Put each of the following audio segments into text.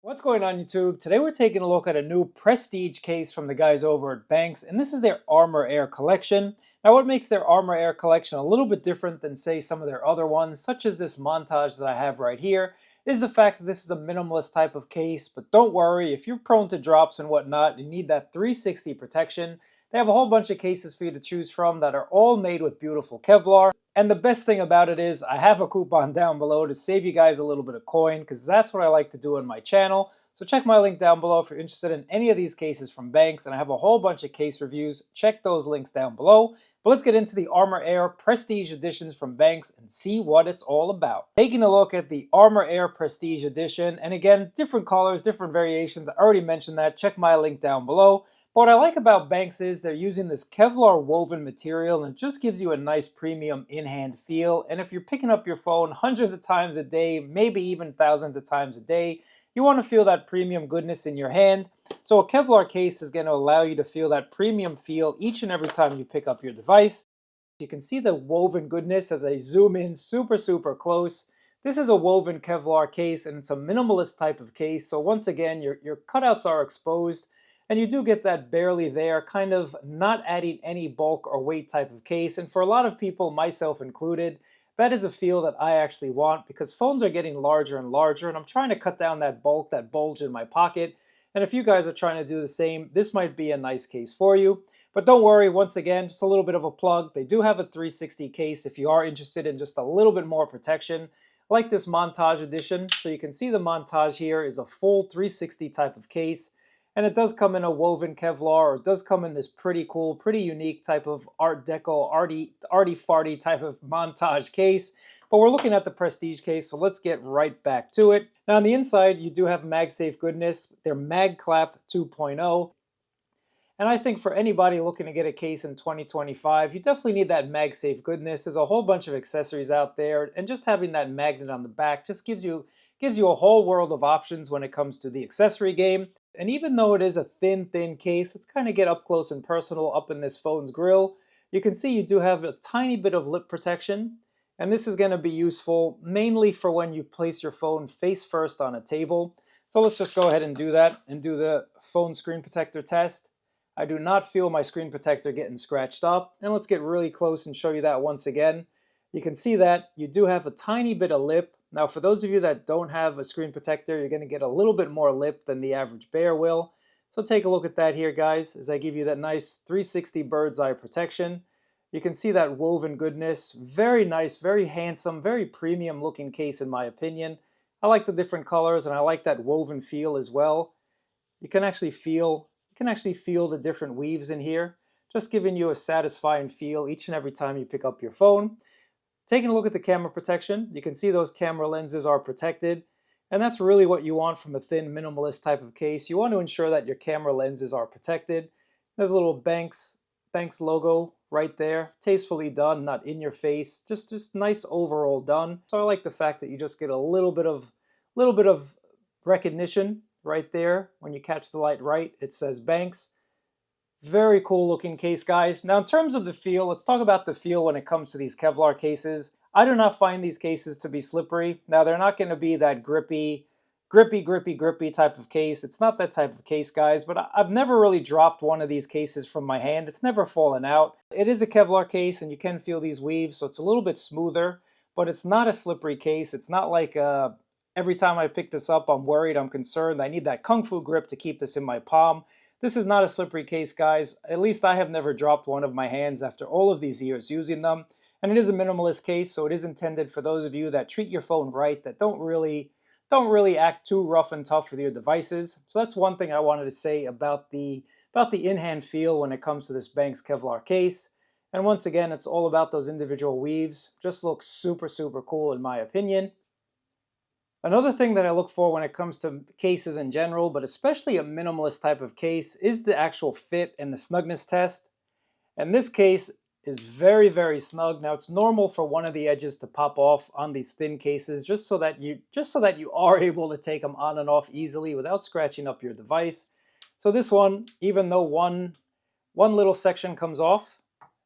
What's going on YouTube? Today we're taking a look at a new prestige case from the guys over at Benks, and this is their Armor Air collection. Now what makes their Armor Air collection a little bit different than say some of their other ones, such as this montage that I have right here, is the fact that this is a minimalist type of case. But don't worry, if you're prone to drops and whatnot, you need that 360 protection. They have a whole bunch of cases for you to choose from that are all made with beautiful Kevlar. And the best thing about it is I have a coupon down below to save you guys a little bit of coin, because that's what I like to do on my channel. So check my link down below if you're interested in any of these cases from Benks, and I have a whole bunch of case reviews. Check those links down below. But let's get into the Armor Air Prestige Editions from Benks and see what it's all about. Taking a look at the Armor Air Prestige Edition, and again, different colors, different variations. I already mentioned that. Check my link down below. But what I like about Benks is they're using this Kevlar woven material, and it just gives you a nice premium in-hand feel. And if you're picking up your phone hundreds of times a day, maybe even thousands of times a day, you want to feel that premium goodness in your hand. So a Kevlar case is going to allow you to feel that premium feel each and every time you pick up your device. You can see the woven goodness as I zoom in super close. This is a woven Kevlar case, and it's a minimalist type of case. So once again, your cutouts are exposed, and you do get that barely there, kind of not adding any bulk or weight type of case. And for a lot of people, myself included, that is a feel that I actually want, because phones are getting larger and larger, and I'm trying to cut down that bulk, that bulge in my pocket. And if you guys are trying to do the same, this might be a nice case for you. But don't worry, once again, just a little bit of a plug. They do have a 360 case if you are interested in just a little bit more protection, like this Montage Edition. So you can see the Montage here is a full 360 type of case. And it does come in a woven Kevlar, or it does come in this pretty cool, pretty unique type of Art Deco, arty-farty type of montage case. But we're looking at the Prestige case, so let's get right back to it. Now on the inside, you do have MagSafe goodness. They're MagClap 2.0. And I think for anybody looking to get a case in 2025, you definitely need that MagSafe goodness. There's a whole bunch of accessories out there, and just having that magnet on the back just gives you a whole world of options when it comes to the accessory game. And even though it is a thin case, let's kind of get up close and personal up in this phone's grill. You can see you do have a tiny bit of lip protection, and this is going to be useful mainly for when you place your phone face first on a table. So let's just go ahead and do that and do the phone screen protector test. I do not feel my screen protector getting scratched up, and let's get really close and show you that once again. You can see that you do have a tiny bit of lip. Now for those of you that don't have a screen protector, you're going to get a little bit more lip than the average bear will. So take a look at that here, guys, as I give you that nice 360 bird's eye protection. You can see that woven goodness. Very nice, very handsome, very premium looking case in my opinion. I like the different colors, and I like that woven feel as well. You can actually feel the different weaves in here, just giving you a satisfying feel each and every time you pick up your phone. Taking a look at the camera protection, you can see those camera lenses are protected, and that's really what you want from a thin minimalist type of case. You want to ensure that your camera lenses are protected. There's a little Benks logo right there, tastefully done, not in your face, just nice overall done. So I like the fact that you just get a little bit of recognition right there. When you catch the light right, it says Benks. Very cool looking case, guys. Now in terms of the feel, let's talk about the feel when it comes to these Kevlar cases. I do not find these cases to be slippery. Now they're not going to be that grippy type of case. It's not that type of case, guys, but I've never really dropped one of these cases from my hand. It's never fallen out. It is a Kevlar case, and you can feel these weaves, so it's a little bit smoother, but it's not a slippery case. It's not like every time I pick this up, I'm worried, I'm concerned. I need that kung fu grip to keep this in my palm. This is not a slippery case, guys. At least I have never dropped one of my hands after all of these years using them. And it is a minimalist case, so it is intended for those of you that treat your phone right, that don't really act too rough and tough with your devices. So that's one thing I wanted to say about the in-hand feel when it comes to this Benks Kevlar case. And once again, it's all about those individual weaves. Just looks super cool in my opinion. Another thing that I look for when it comes to cases in general, but especially a minimalist type of case, is the actual fit and the snugness test. And this case is very snug. Now it's normal for one of the edges to pop off on these thin cases just so that you are able to take them on and off easily without scratching up your device. So this one, even though one little section comes off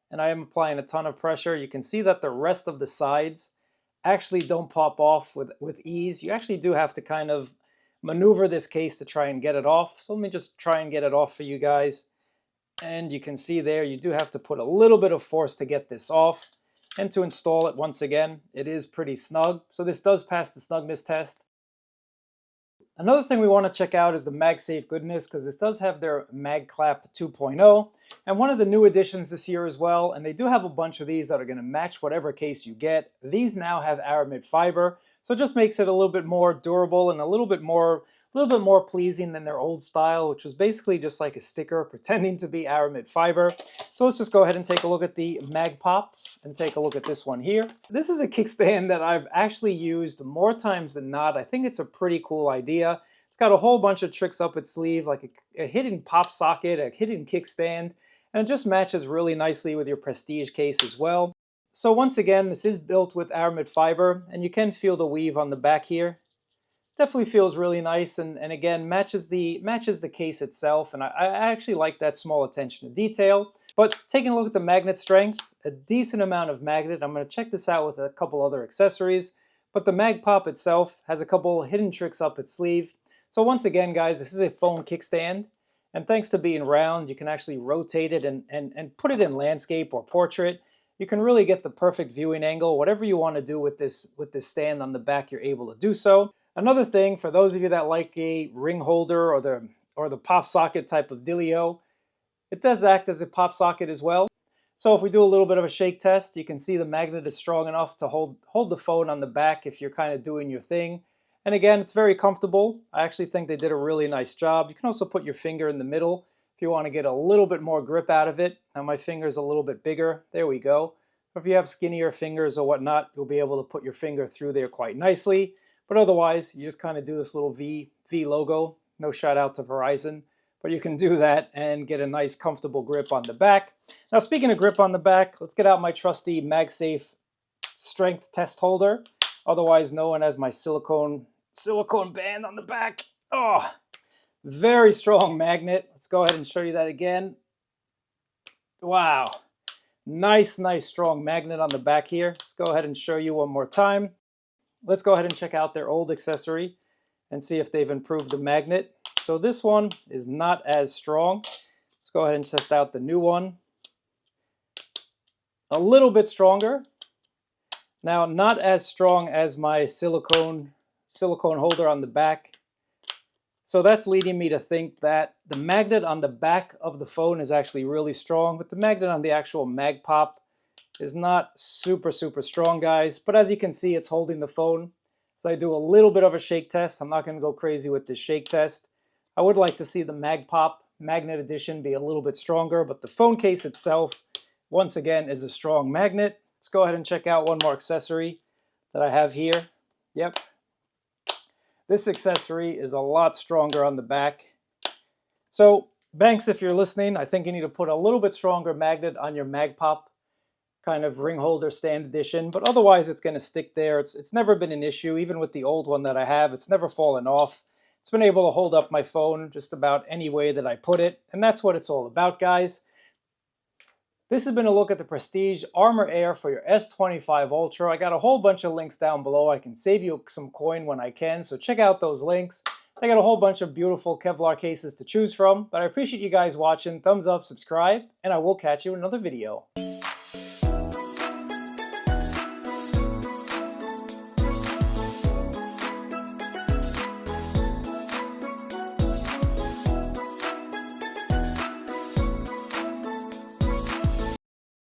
and I am applying a ton of pressure, you can see that the rest of the sides actually don't pop off with ease. You actually do have to kind of maneuver this case to try and get it off. So let me just try and get it off for you guys. And you can see there, you do have to put a little bit of force to get this off. And to install it, once again, it is pretty snug. So this does pass the snugness test. Another thing we want to check out is the MagSafe goodness, because this does have their MagClap 2.0 and one of the new additions this year as well, and they do have a bunch of these that are going to match whatever case you get. These now have aramid fiber, so it just makes it a little bit more durable and a little bit more pleasing than their old style, which was basically just like a sticker pretending to be aramid fiber. So let's just go ahead and take a look at the MagPop and take a look at this one here. This is a kickstand that I've actually used more times than not. I think it's a pretty cool idea. It's got a whole bunch of tricks up its sleeve, like a hidden pop socket, a hidden kickstand, and it just matches really nicely with your Prestige case as well. So once again, this is built with aramid fiber, and you can feel the weave on the back here. Definitely feels really nice, and again matches the case itself, and I actually like that small attention to detail. But taking a look at the magnet strength, a decent amount of magnet. I'm going to check this out with a couple other accessories, but the MagPop itself has a couple hidden tricks up its sleeve. So once again, guys, this is a phone kickstand, and thanks to being round, you can actually rotate it and put it in landscape or portrait. You can really get the perfect viewing angle. Whatever you want to do with this stand on the back, you're able to do so. Another thing, for those of you that like a ring holder or the pop socket type of dealio, it does act as a pop socket as well. So if we do a little bit of a shake test, you can see the magnet is strong enough to hold the phone on the back if you're kind of doing your thing. And again, it's very comfortable. I actually think they did a really nice job. You can also put your finger in the middle if you want to get a little bit more grip out of it. Now my finger's a little bit bigger. There we go. If you have skinnier fingers or whatnot, you'll be able to put your finger through there quite nicely. But otherwise, you just kind of do this little V logo. No shout out to Verizon, but you can do that and get a nice comfortable grip on the back. Now speaking of grip on the back, let's get out my trusty MagSafe strength test holder, otherwise known as my silicone band on the back. Oh, very strong magnet. Let's go ahead and show you that again. Wow, nice strong magnet on the back here. Let's go ahead and show you one more time. Let's go ahead and check out their old accessory and see if they've improved the magnet. So this one is not as strong. Let's go ahead and test out the new one. A little bit stronger. Now, not as strong as my silicone holder on the back. So that's leading me to think that the magnet on the back of the phone is actually really strong, but the magnet on the actual MagPop is not super strong, guys. But as you can see, it's holding the phone. So I do a little bit of a shake test. I'm not going to go crazy with this shake test. I would like to see the MagPop Magnet Edition be a little bit stronger, but the phone case itself, once again, is a strong magnet. Let's go ahead and check out one more accessory that I have here. Yep. This accessory is a lot stronger on the back. So, Benks, if you're listening, I think you need to put a little bit stronger magnet on your MagPop kind of ring holder stand edition, but otherwise it's going to stick there. It's never been an issue. Even with the old one that I have, it's never fallen off. It's been able to hold up my phone just about any way that I put it, and that's what it's all about, guys. This has been a look at the Prestige Armor Air for your S25 Ultra. I got a whole bunch of links down below. I can save you some coin when I can, so check out those links. I got a whole bunch of beautiful Kevlar cases to choose from, but I appreciate you guys watching. Thumbs up, subscribe, and I will catch you in another video.